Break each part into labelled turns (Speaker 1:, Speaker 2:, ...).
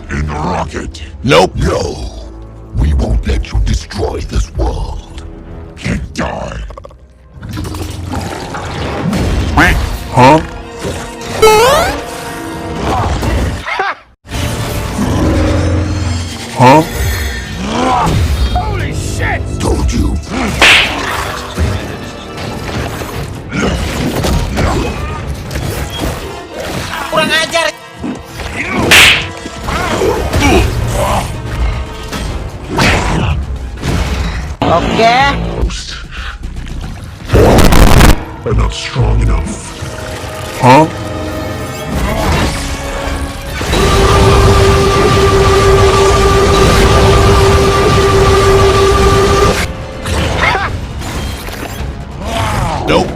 Speaker 1: Get in the rocket.
Speaker 2: Nope.
Speaker 1: No. We won't let you destroy this world. Can't die.
Speaker 2: Huh? Huh?
Speaker 3: Holy shit!
Speaker 1: Told you.
Speaker 4: Kurang ajar. Oke.
Speaker 1: Are not strong enough.
Speaker 2: Huh? Nope.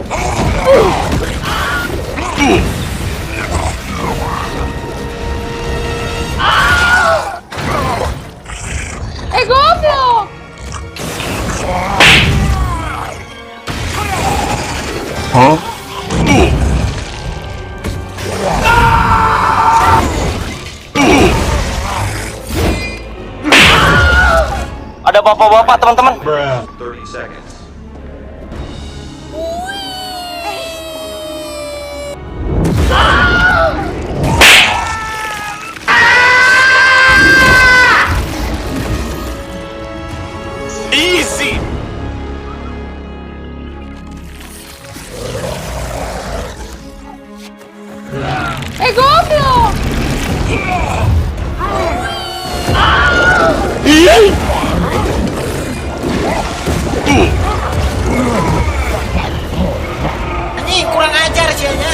Speaker 5: Goblok!
Speaker 2: Huh?
Speaker 4: Ada bapak-bapak teman-teman.
Speaker 6: 30 seconds.
Speaker 3: Easy!
Speaker 5: Goblok!
Speaker 4: Anjing, kurang ajar sianya.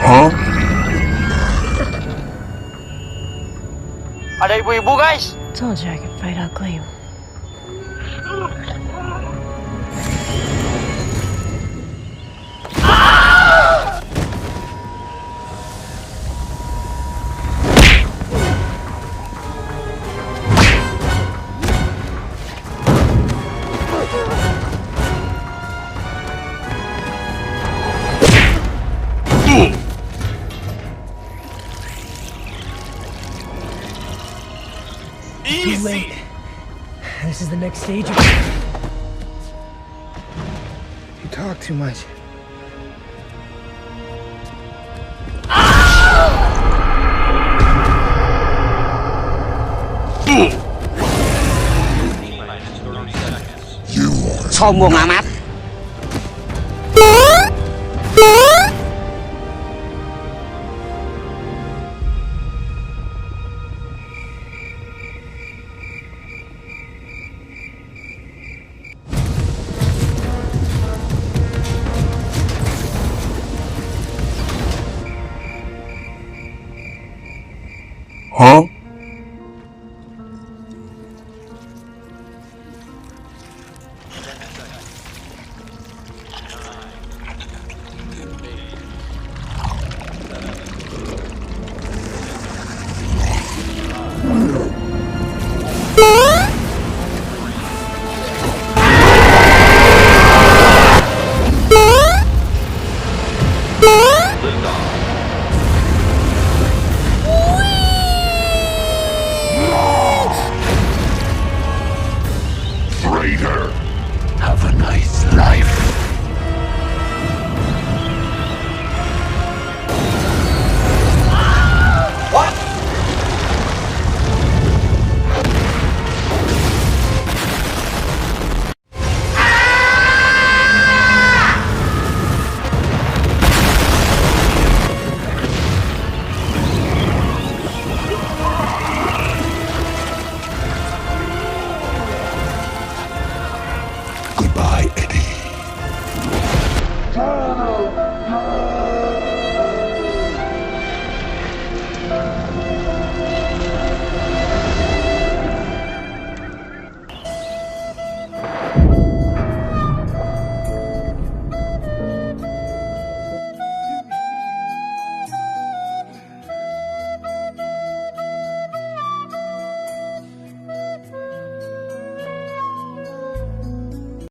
Speaker 2: Huh?
Speaker 4: Ada ibu-ibu guys.
Speaker 5: Told you I could fight ugly.
Speaker 3: Easy!
Speaker 7: Late. This is the next stage of... You talk too much.
Speaker 1: You are.
Speaker 4: Sombong amat.
Speaker 2: Huh?
Speaker 6: Liftoff.